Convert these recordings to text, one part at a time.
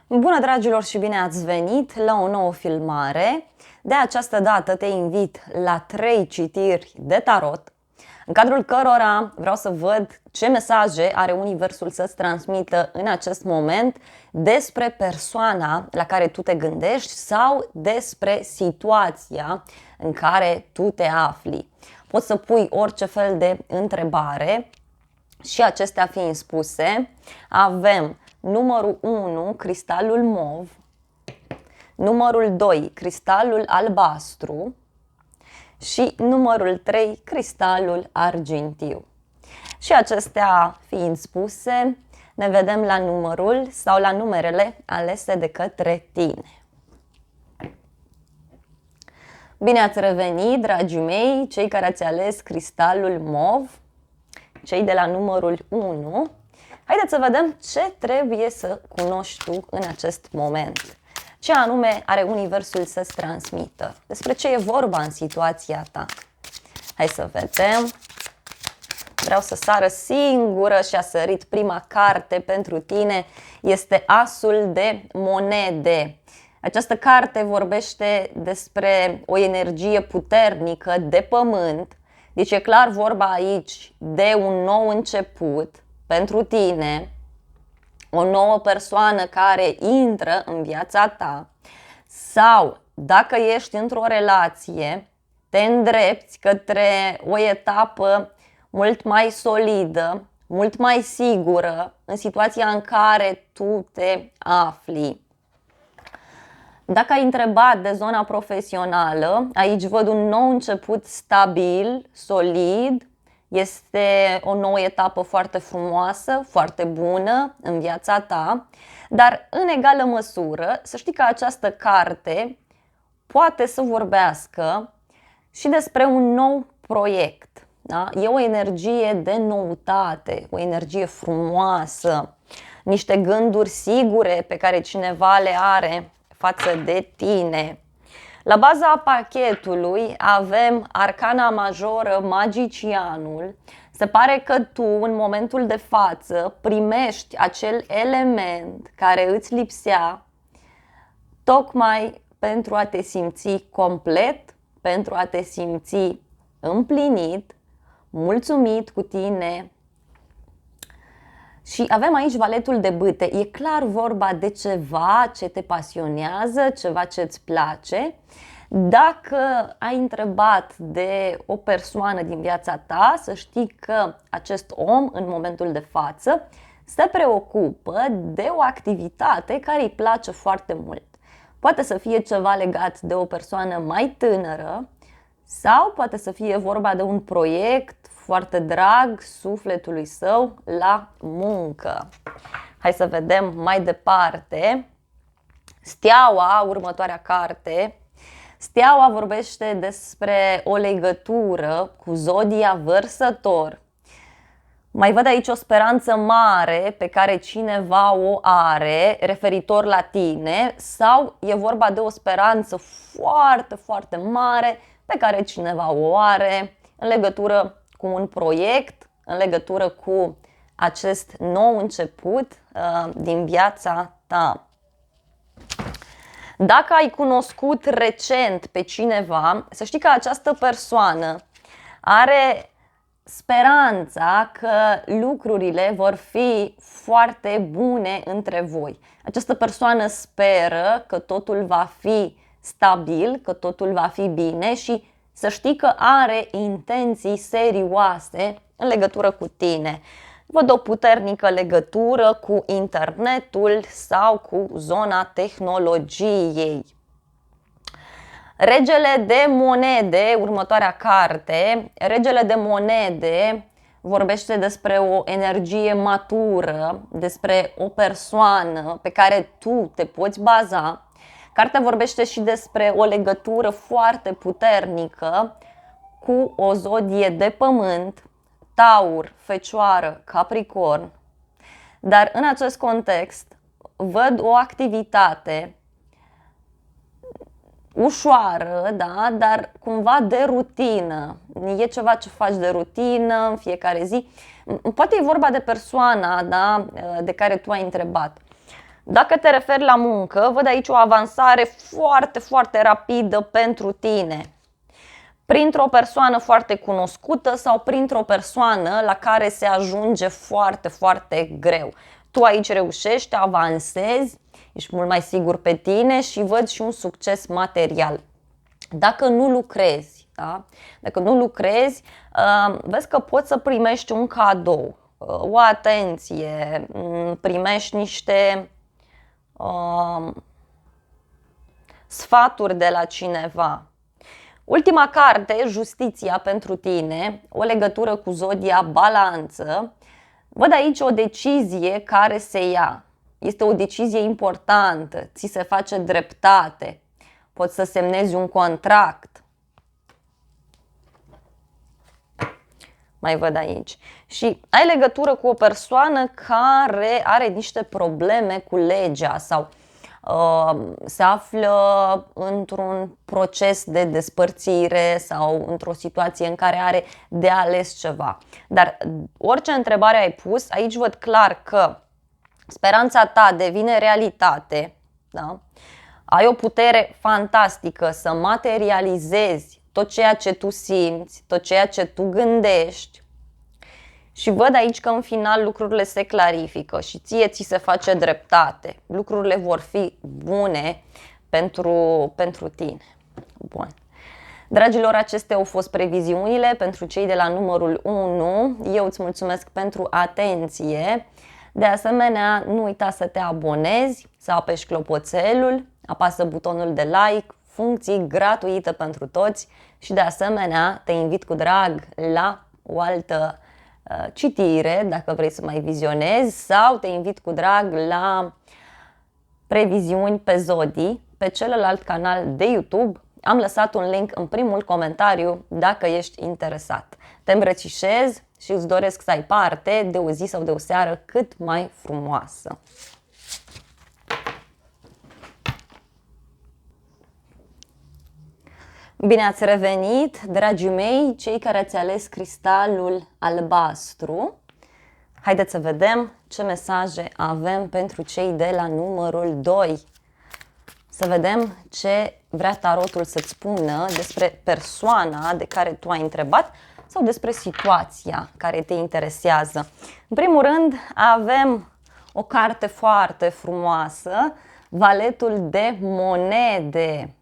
Bună, dragilor, și bine ați venit la o nouă filmare. De această dată te invit la 3 citiri de tarot, în cadrul cărora vreau să văd ce mesaje are Universul să-ți transmită în acest moment despre persoana la care tu te gândești sau despre situația în care tu te afli. Poți să pui orice fel de întrebare și acestea fiind spuse, avem numărul 1, cristalul mov, numărul 2, cristalul albastru și numărul 3, cristalul argintiu. Și acestea fiind spuse, ne vedem la numărul sau la numerele alese de către tine. Bine ați revenit, dragii mei, cei care ați ales cristalul mov, cei de la numărul 1. Haideți să vedem ce trebuie să cunoști tu în acest moment. Ce anume are Universul să-ți transmită? Despre ce e vorba în situația ta? Hai să vedem. Vreau să sară singură și a sărit prima carte pentru tine. Este Asul de monede. Această carte vorbește despre o energie puternică de pământ. Deci e clar vorba aici de un nou început pentru tine, o nouă persoană care intră în viața ta sau dacă ești într-o relație, te îndrepți către o etapă mult mai solidă, mult mai sigură în situația în care tu te afli. Dacă ai întrebat de zona profesională, aici văd un nou început stabil, solid. Este o nouă etapă foarte frumoasă, foarte bună în viața ta, dar în egală măsură să știi că această carte poate să vorbească și despre un nou proiect. Da? E o energie de noutate, o energie frumoasă, niște gânduri sigure pe care cineva le are față de tine. La baza pachetului avem arcana majoră, magicianul. Se pare că tu în momentul de față primești acel element care îți lipsea tocmai pentru a te simți complet, pentru a te simți împlinit, mulțumit cu tine. Și avem aici valetul de bâte. E clar vorba de ceva ce te pasionează, ceva ce îți place. Dacă ai întrebat de o persoană din viața ta, să știi că acest om în momentul de față se preocupă de o activitate care îi place foarte mult. Poate să fie ceva legat de o persoană mai tânără sau poate să fie vorba de un proiect foarte drag sufletului său la muncă. Hai să vedem mai departe. Steaua, următoarea carte. Steaua vorbește despre o legătură cu zodia Vărsător. Mai văd aici o speranță mare pe care cineva o are referitor la tine sau e vorba de o speranță foarte, foarte mare pe care cineva o are în legătură cu un proiect, în legătură cu acest nou început din viața ta. Dacă ai cunoscut recent pe cineva, să știi că această persoană are speranța că lucrurile vor fi foarte bune între voi. Această persoană speră că totul va fi stabil, că totul va fi bine și să știi că are intenții serioase în legătură cu tine. Văd o puternică legătură cu internetul sau cu zona tehnologiei. Regele de monede, următoarea carte. Regele de monede vorbește despre o energie matură, despre o persoană pe care tu te poți baza. Cartea vorbește și despre o legătură foarte puternică cu o zodie de pământ, Taur, Fecioară, Capricorn. Dar în acest context văd o activitate ușoară, da? Dar cumva de rutină. E ceva ce faci de rutină în fiecare zi. Poate e vorba de persoana, da? De care tu ai întrebat. Dacă te referi la muncă, văd aici o avansare foarte, foarte rapidă pentru tine. Printr-o persoană foarte cunoscută sau printr-o persoană la care se ajunge foarte, foarte greu. Tu aici reușești, avansezi, ești mult mai sigur pe tine și văd și un succes material. Dacă nu lucrezi, da? Dacă nu lucrezi, vezi că poți să primești un cadou, o atenție, primești niște sfaturi de la cineva. Ultima carte, Justiția pentru tine, o legătură cu zodia Balanță. Văd aici o decizie care se ia. Este o decizie importantă, ți se face dreptate, poți să semnezi un contract. Mai văd aici. Și ai legătură cu o persoană care are niște probleme cu legea sau se află într-un proces de despărțire sau într-o situație în care are de ales ceva. Dar orice întrebare ai pus, aici văd clar că speranța ta devine realitate, da? Ai o putere fantastică să materializezi tot ceea ce tu simți, tot ceea ce tu gândești. Și văd aici că în final lucrurile se clarifică și ție ți se face dreptate. Lucrurile vor fi bune pentru tine. Bun. Dragilor, acestea au fost previziunile pentru cei de la numărul 1. Eu îți mulțumesc pentru atenție. De asemenea, nu uita să te abonezi, să apeși clopoțelul, apasă butonul de like, funcții gratuite pentru toți și de asemenea te invit cu drag la o altă citire, dacă vrei să mai vizionezi, sau te invit cu drag la previziuni pe zodii pe celălalt canal de YouTube. Am lăsat un link în primul comentariu dacă ești interesat. Te îmbrățișez și îți doresc să ai parte de o zi sau de o seară cât mai frumoasă. Bine ați revenit, dragii mei, cei care ați ales cristalul albastru. Haideți să vedem ce mesaje avem pentru cei de la numărul 2. Să vedem ce vrea tarotul să-ți spună despre persoana de care tu ai întrebat sau despre situația care te interesează. În primul rând avem o carte foarte frumoasă, Valetul de monede.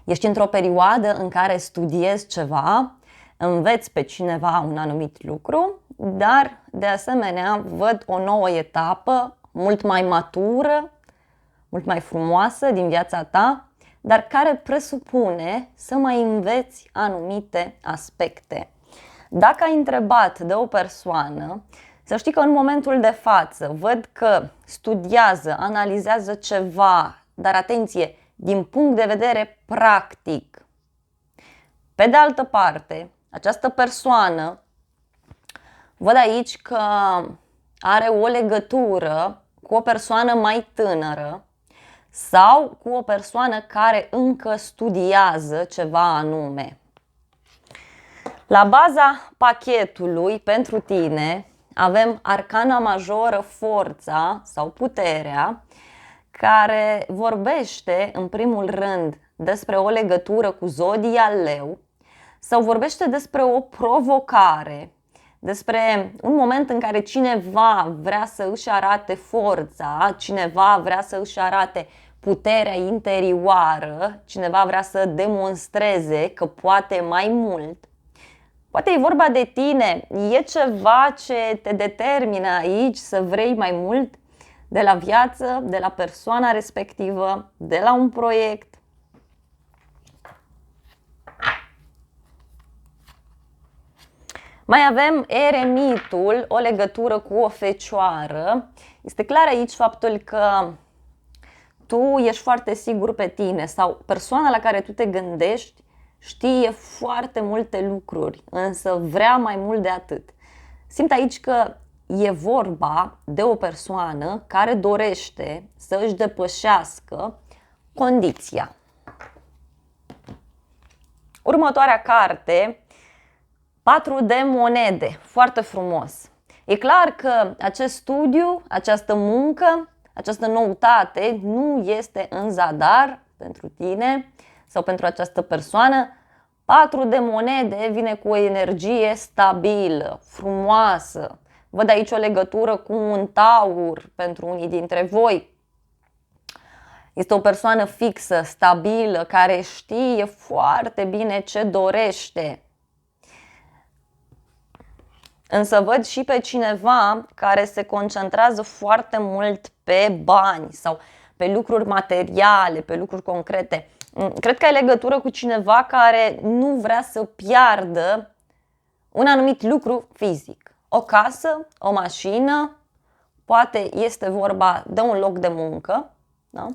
Ești într-o perioadă în care studiezi ceva, înveți pe cineva un anumit lucru, dar de asemenea văd o nouă etapă mult mai matură, mult mai frumoasă din viața ta, dar care presupune să mai înveți anumite aspecte. Dacă ai întrebat de o persoană, să știi că în momentul de față văd că studiază, analizează ceva, dar atenție, din punct de vedere practic. Pe de altă parte, această persoană, văd aici că are o legătură cu o persoană mai tânără sau cu o persoană care încă studiază ceva anume. La baza pachetului pentru tine avem arcana majoră, forța sau puterea, care vorbește în primul rând despre o legătură cu zodia leu sau vorbește despre o provocare, despre un moment în care cineva vrea să își arate forța, cineva vrea să își arate puterea interioară, cineva vrea să demonstreze că poate mai mult. Poate e vorba de tine, e ceva ce te determină aici să vrei mai mult de la viață, de la persoana respectivă, de la un proiect. Mai avem eremitul, o legătură cu o fecioară. Este clar aici faptul că tu ești foarte sigur pe tine sau persoana la care tu te gândești știe foarte multe lucruri, însă vrea mai mult de atât. Simt aici că e vorba de o persoană care dorește să își depășească condiția. Următoarea carte, 4 de monede, foarte frumos. E clar că acest studiu, această muncă această noutate nu este în zadar pentru tine sau pentru această persoană. 4 de monede vine cu o energie stabilă, frumoasă. Văd aici o legătură cu un taur pentru unii dintre voi. Este o persoană fixă, stabilă, care știe foarte bine ce dorește. Însă văd și pe cineva care se concentrează foarte mult pe bani sau pe lucruri materiale, pe lucruri concrete. Cred că ai legătură cu cineva care nu vrea să piardă un anumit lucru fizic. O casă, o mașină, poate este vorba de un loc de muncă. Da?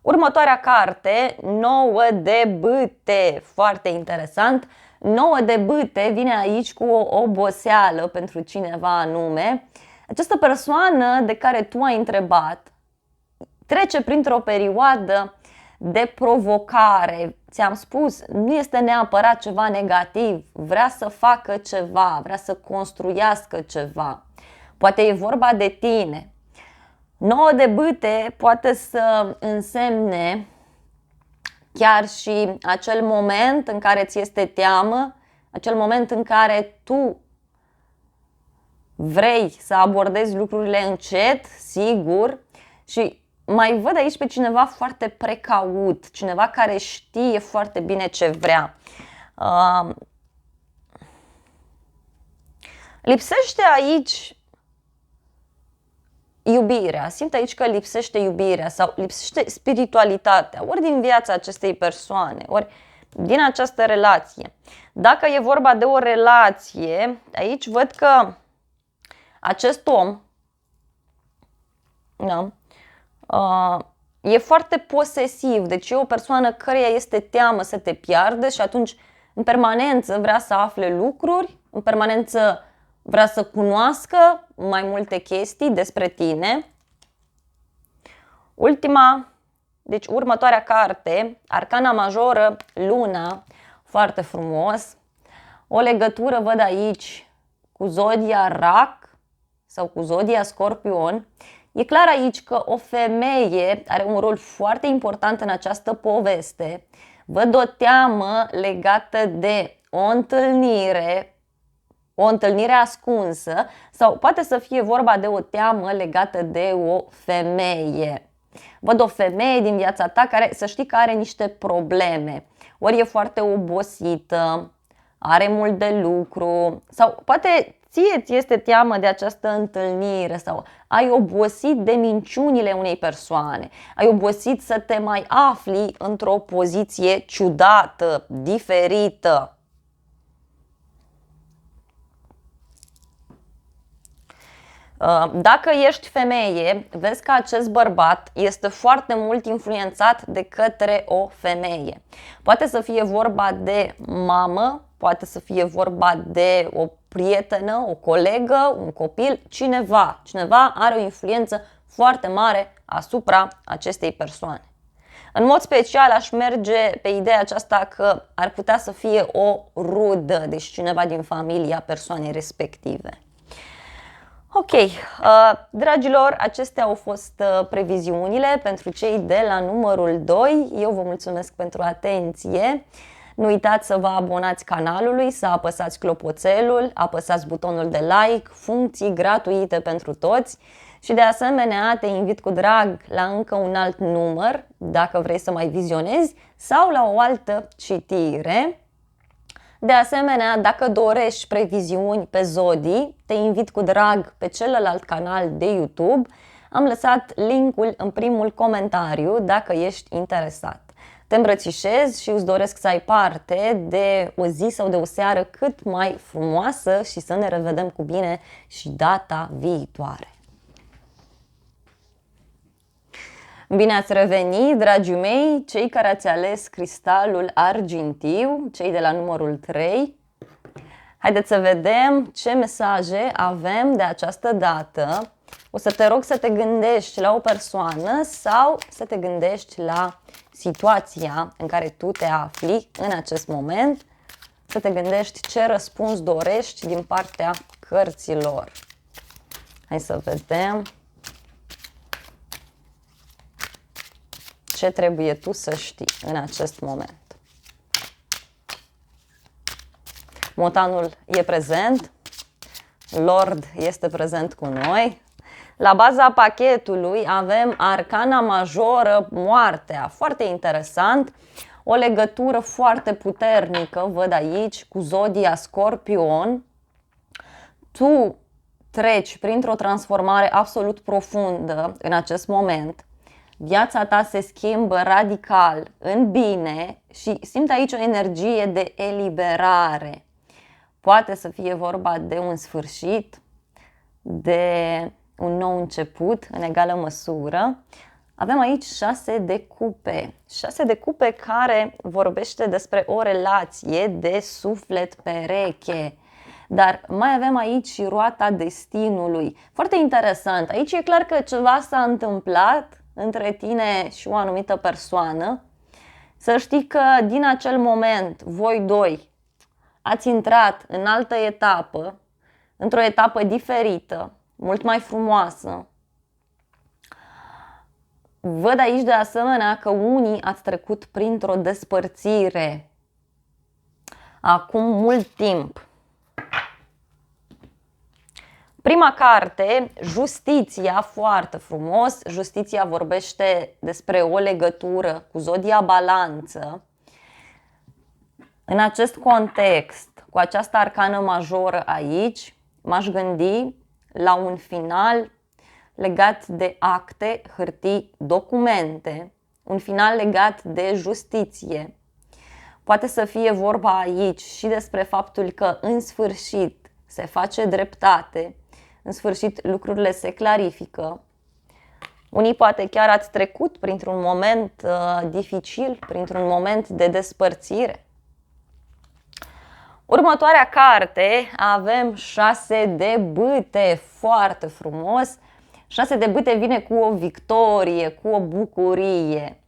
Următoarea carte, 9 de bâte, foarte interesant. 9 de bâte vine aici cu o oboseală pentru cineva anume. Această persoană de care tu ai întrebat trece printr-o perioadă de provocare. Ți-am spus, nu este neapărat ceva negativ, vrea să facă ceva, vrea să construiască ceva. Poate e vorba de tine. 9 de bâte poate să însemne chiar și acel moment în care ți este teamă, acel moment în care tu vrei să abordezi lucrurile încet, sigur, și mai văd aici pe cineva foarte precaut, cineva care știe foarte bine ce vrea. Lipsește aici iubirea, simt aici că lipsește iubirea sau lipsește spiritualitatea, ori din viața acestei persoane, ori din această relație. Dacă e vorba de o relație, aici văd că acest om, da, e foarte posesiv, deci e o persoană căreia este teamă să te piardă și atunci în permanență vrea să afle lucruri, în permanență vrea să cunoască mai multe chestii despre tine. Deci următoarea carte, Arcana Majoră, Luna, foarte frumos. O legătură văd aici cu zodia Rac sau cu zodia Scorpion. E clar aici că o femeie are un rol foarte important în această poveste. Văd o teamă legată de o întâlnire ascunsă sau poate să fie vorba de o teamă legată de o femeie. Văd o femeie din viața ta care să știi că are niște probleme. Ori e foarte obosită, are mult de lucru sau poate ție ți este teamă de această întâlnire sau ai obosit de minciunile unei persoane, ai obosit să te mai afli într-o poziție ciudată, diferită. Dacă ești femeie, vezi că acest bărbat este foarte mult influențat de către o femeie. Poate să fie vorba de mamă, poate să fie vorba de o prietenă, o colegă, un copil, cineva. Cineva are o influență foarte mare asupra acestei persoane. În mod special aș merge pe ideea aceasta că ar putea să fie o rudă, deci cineva din familia persoanei respective. Ok, dragilor, acestea au fost previziunile pentru cei de la numărul 2. Eu vă mulțumesc pentru atenție. Nu uitați să vă abonați canalului, să apăsați clopoțelul, apăsați butonul de like, funcții gratuite pentru toți și de asemenea te invit cu drag la încă un alt număr dacă vrei să mai vizionezi sau la o altă citire. De asemenea, dacă dorești previziuni pe zodii, te invit cu drag pe celălalt canal de YouTube. Am lăsat linkul în primul comentariu dacă ești interesat. Te îmbrățișez și îți doresc să ai parte de o zi sau de o seară cât mai frumoasă și să ne revedem cu bine și data viitoare. Bine ați revenit, dragii mei, cei care ați ales cristalul argintiu, cei de la numărul 3. Haideți să vedem ce mesaje avem de această dată. O să te rog să te gândești la o persoană sau să te gândești la situația în care tu te afli în acest moment. Să te gândești ce răspuns dorești din partea cărților. Hai să vedem. ce trebuie tu să știi în acest moment. Motanul e prezent, Lord este prezent cu noi. La baza pachetului avem arcana majoră, moartea, foarte interesant, o legătură foarte puternică, văd aici, cu zodia Scorpion. Tu treci printr-o transformare absolut profundă în acest moment. Viața ta se schimbă radical în bine și simt aici o energie de eliberare. Poate să fie vorba de un sfârșit, de un nou început în egală măsură. Avem aici 6 de cupe. 6 de cupe care vorbește despre o relație de suflet pereche. Dar mai avem aici și roata destinului. Foarte interesant. Aici e clar că ceva s-a întâmplat între tine și o anumită persoană. Să știi că din acel moment, voi doi ați intrat în altă etapă, într-o etapă diferită, mult mai frumoasă. Văd aici de asemenea că unii ați trecut printr-o despărțire acum mult timp. Prima carte, Justiția, foarte frumos. Justiția vorbește despre o legătură cu zodia Balanță. În acest context, cu această arcană majoră aici, m-aș gândi la un final legat de acte, hârtii, documente, un final legat de justiție. Poate să fie vorba aici și despre faptul că în sfârșit se face dreptate, în sfârșit lucrurile se clarifică. Unii poate chiar ați trecut printr-un moment dificil, printr-un moment de despărțire. Următoarea carte avem 6 de bâte, foarte frumos. 6 de bâte vine cu o victorie, cu o bucurie.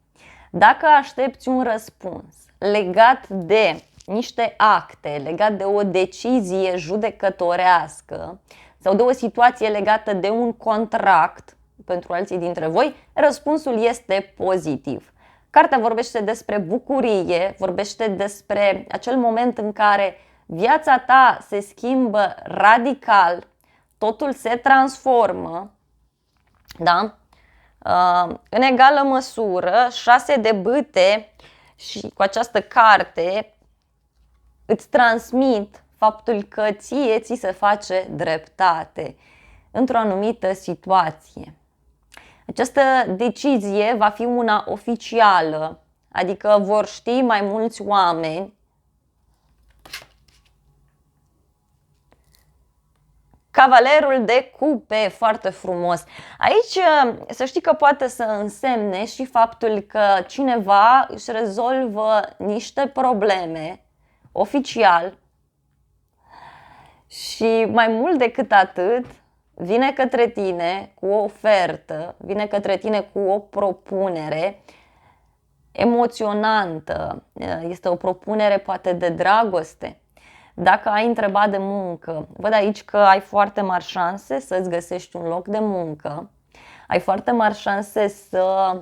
Dacă aștepți un răspuns legat de niște acte, legat de o decizie judecătorească sau de o situație legată de un contract pentru alții dintre voi, răspunsul este pozitiv. Cartea vorbește despre bucurie, vorbește despre acel moment în care viața ta se schimbă radical, totul se transformă, da? În egală măsură, 6 de bâte și cu această carte îți transmit faptul că ți se face dreptate într-o anumită situație. Această decizie va fi una oficială, adică vor ști mai mulți oameni. Cavalerul de cupe, foarte frumos. Aici să știi că poate să însemne și faptul că cineva își rezolvă niște probleme oficial și mai mult decât atât vine către tine cu o ofertă, vine către tine cu o propunere emoționantă, este o propunere poate de dragoste. Dacă ai întrebat de muncă, văd aici că ai foarte mari șanse să-ți găsești un loc de muncă, ai foarte mari șanse să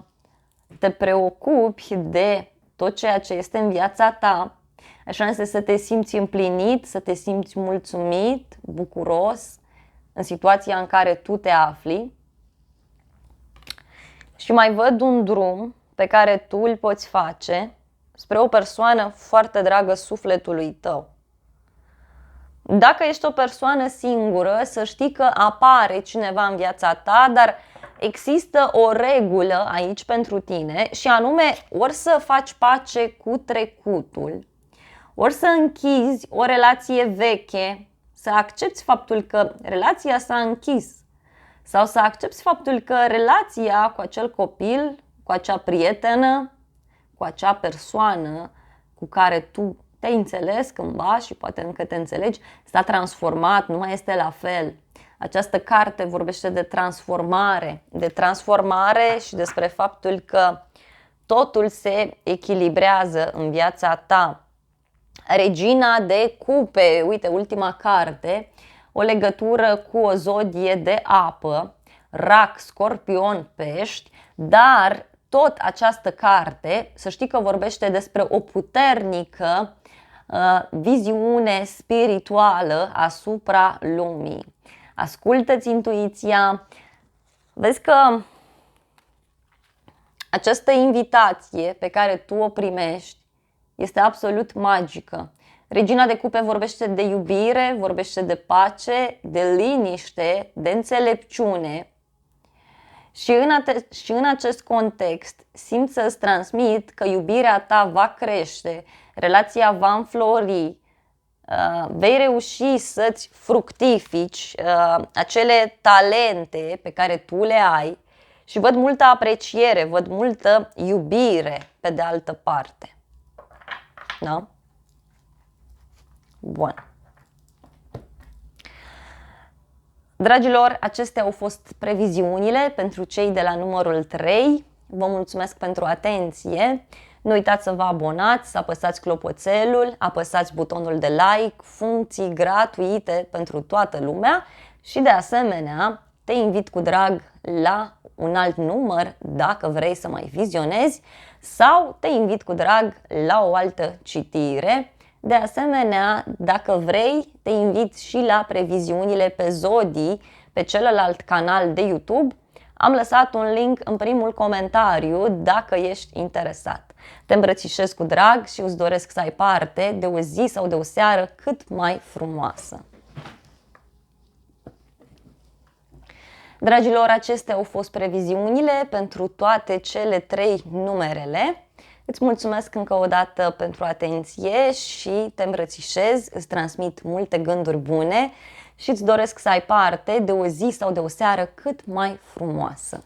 te preocupi de tot ceea ce este în viața ta, ai șanse să te simți împlinit, să te simți mulțumit, bucuros în situația în care tu te afli. Și mai văd un drum pe care tu îl poți face spre o persoană foarte dragă sufletului tău. Dacă ești o persoană singură, să știi că apare cineva în viața ta, dar există o regulă aici pentru tine și anume ori să faci pace cu trecutul, ori să închizi o relație veche, să accepti faptul că relația s-a închis sau să accepti faptul că relația cu acel copil, cu acea prietenă, cu acea persoană cu care tu te-ai înțeles cândva și poate încă te înțelegi, s-a transformat, nu mai este la fel. Această carte vorbește de transformare și despre faptul că totul se echilibrează în viața ta. Regina de cupe, uite, ultima carte, o legătură cu o zodie de apă, Rac, Scorpion, Pești, dar tot această carte, să știi că vorbește despre o puternică viziune spirituală asupra lumii. Ascultă-ți intuiția. Vezi că această invitație pe care tu o primești este absolut magică. Regina de cupe vorbește de iubire, vorbește de pace, de liniște, de înțelepciune. Și în acest context simt să-ți transmit că iubirea ta va crește, relația va înflori, vei reuși să-ți fructifici acele talente pe care tu le ai și văd multă apreciere, văd multă iubire pe de altă parte. Da? Bun. Dragilor, acestea au fost previziunile pentru cei de la numărul 3. Vă mulțumesc pentru atenție. Nu uitați să vă abonați, să apăsați clopoțelul, apăsați butonul de like, funcții gratuite pentru toată lumea și de asemenea te invit cu drag la un alt număr dacă vrei să mai vizionezi sau te invit cu drag la o altă citire. De asemenea, dacă vrei, te invit și la previziunile pe zodii pe celălalt canal de YouTube. Am lăsat un link în primul comentariu dacă ești interesat. Te îmbrățișez cu drag și îți doresc să ai parte de o zi sau de o seară cât mai frumoasă. Dragilor, acestea au fost previziunile pentru toate cele 3 numerele. Îți mulțumesc încă o dată pentru atenție și te îmbrățișez, îți transmit multe gânduri bune și îți doresc să ai parte de o zi sau de o seară cât mai frumoasă.